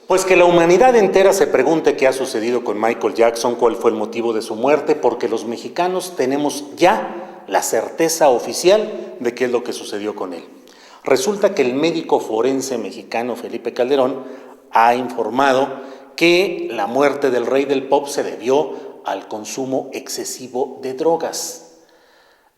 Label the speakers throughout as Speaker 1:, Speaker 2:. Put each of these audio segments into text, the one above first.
Speaker 1: Pues que la humanidad entera se pregunte qué ha sucedido con Michael Jackson, cuál fue el motivo de su muerte, porque los mexicanos tenemos ya la certeza oficial de qué es lo que sucedió con él. Resulta que el médico forense mexicano Felipe Calderón ha informado que la muerte del rey del pop se debió al consumo excesivo de drogas.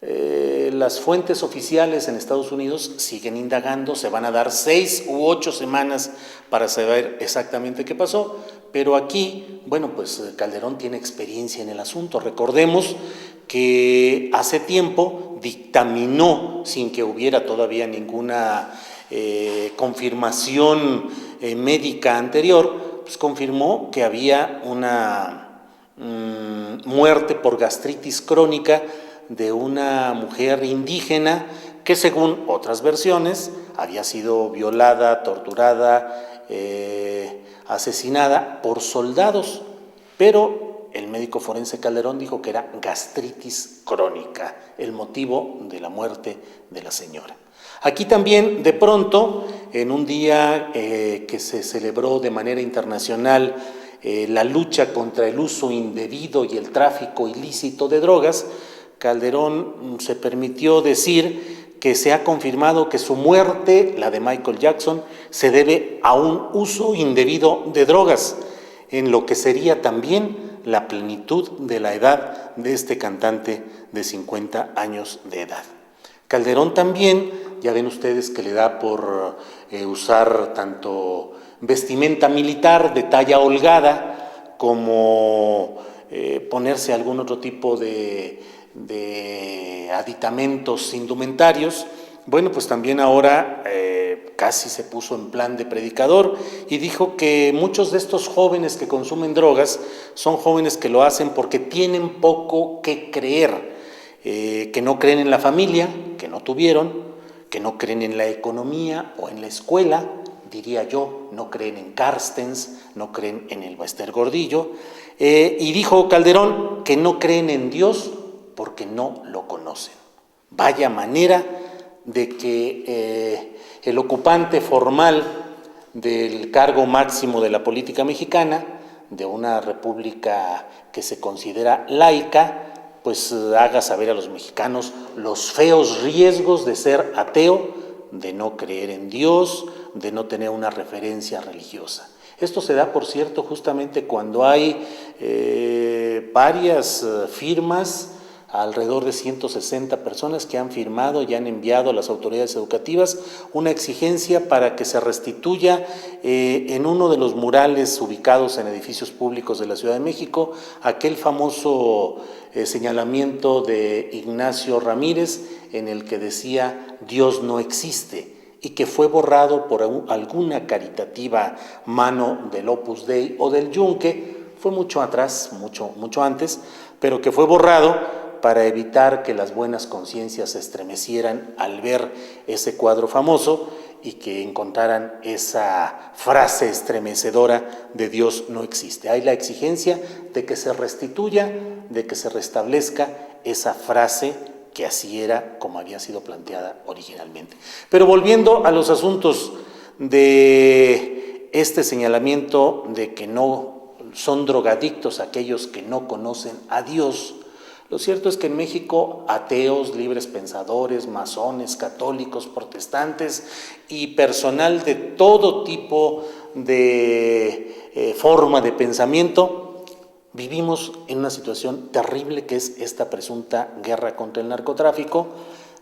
Speaker 1: Las fuentes oficiales en Estados Unidos siguen indagando, se van a dar 6 u 8 semanas para saber exactamente qué pasó, pero aquí, bueno, pues Calderón tiene experiencia en el asunto. Recordemos que hace tiempo dictaminó, sin que hubiera todavía ninguna confirmación médica anterior, pues confirmó que había una muerte por gastritis crónica de una mujer indígena que, según otras versiones, había sido violada, torturada, asesinada por soldados, pero el médico forense Calderón dijo que era gastritis crónica, el motivo de la muerte de la señora. Aquí también, de pronto, en un día que se celebró de manera internacional la lucha contra el uso indebido y el tráfico ilícito de drogas, Calderón se permitió decir que se ha confirmado que su muerte, la de Michael Jackson, se debe a un uso indebido de drogas, en lo que sería también la plenitud de la edad de este cantante de 50 años de edad. Calderón también, ya ven ustedes que le da por usar tanto vestimenta militar de talla holgada como ponerse algún otro tipo de aditamentos indumentarios. Bueno, pues también ahora casi se puso en plan de predicador y dijo que muchos de estos jóvenes que consumen drogas son jóvenes que lo hacen porque tienen poco que creer, que no creen en la familia, que no tuvieron, que no creen en la economía o en la escuela, diría yo, no creen en Carstens, no creen en el Bester Gordillo, y dijo Calderón que no creen en Dios porque no lo conocen. Vaya manera de que el ocupante formal del cargo máximo de la política mexicana, de una república que se considera laica, pues haga saber a los mexicanos los feos riesgos de ser ateo, de no creer en Dios, de no tener una referencia religiosa. Esto se da, por cierto, justamente cuando hay varias firmas, alrededor de 160 personas que han firmado y han enviado a las autoridades educativas una exigencia para que se restituya en uno de los murales ubicados en edificios públicos de la Ciudad de México aquel famoso señalamiento de Ignacio Ramírez en el que decía Dios no existe, y que fue borrado por alguna caritativa mano del Opus Dei o del Yunque, fue mucho atrás, mucho antes, pero que fue borrado para evitar que las buenas conciencias se estremecieran al ver ese cuadro famoso y que encontraran esa frase estremecedora de Dios no existe. Hay la exigencia de que se restituya, de que se restablezca esa frase que así era como había sido planteada originalmente. Pero volviendo a los asuntos de este señalamiento de que no son drogadictos aquellos que no conocen a Dios, lo cierto es que en México ateos, libres pensadores, masones, católicos, protestantes y personal de todo tipo de forma de pensamiento vivimos en una situación terrible que es esta presunta guerra contra el narcotráfico,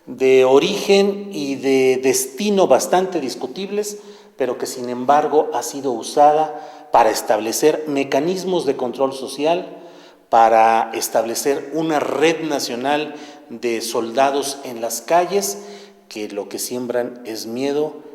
Speaker 1: de origen y de destino bastante discutibles, pero que sin embargo ha sido usada para establecer mecanismos de control social, para establecer una red nacional de soldados en las calles que lo que siembran es miedo,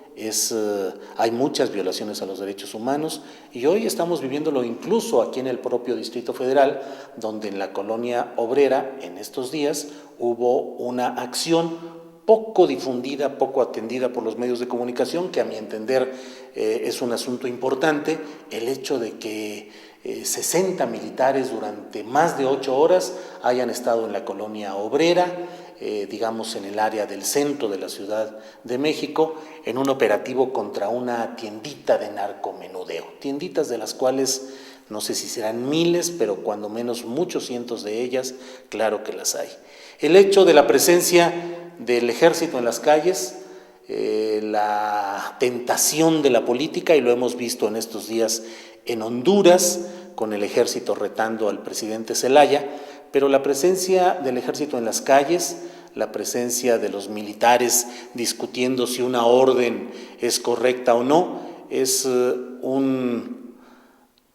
Speaker 1: hay muchas violaciones a los derechos humanos y hoy estamos viviéndolo incluso aquí en el propio Distrito Federal, donde en la colonia obrera en estos días hubo una acción poco difundida, poco atendida por los medios de comunicación, que a mi entender es un asunto importante, el hecho de que 60 militares durante más de 8 horas hayan estado en la colonia obrera, digamos en el área del centro de la Ciudad de México, en un operativo contra una tiendita de narcomenudeo, tienditas de las cuales no sé si serán miles, pero cuando menos muchos cientos de ellas, claro que las hay. El hecho de la presencia del ejército en las calles, la tentación de la política, y lo hemos visto en estos días en Honduras, con el ejército retando al presidente Zelaya, pero la presencia del ejército en las calles, la presencia de los militares discutiendo si una orden es correcta o no, es un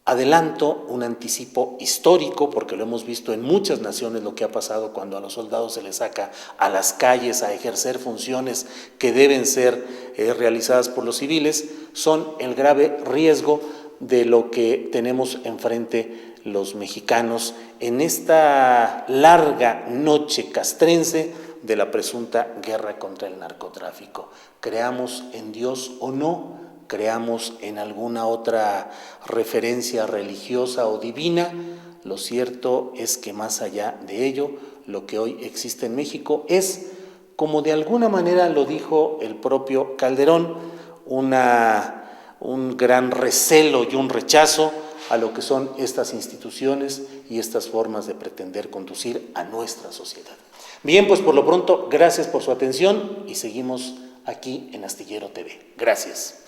Speaker 1: adelanto, un anticipo histórico, porque lo hemos visto en muchas naciones lo que ha pasado cuando a los soldados se les saca a las calles a ejercer funciones que deben ser realizadas por los civiles, son el grave riesgo de lo que tenemos enfrente los mexicanos en esta larga noche castrense de la presunta guerra contra el narcotráfico. Creamos en Dios o no, creamos en alguna otra referencia religiosa o divina, lo cierto es que más allá de ello, lo que hoy existe en México es, como de alguna manera lo dijo el propio Calderón, un gran recelo y un rechazo a lo que son estas instituciones y estas formas de pretender conducir a nuestra sociedad. Bien, pues por lo pronto, gracias por su atención y seguimos aquí en Astillero TV. Gracias.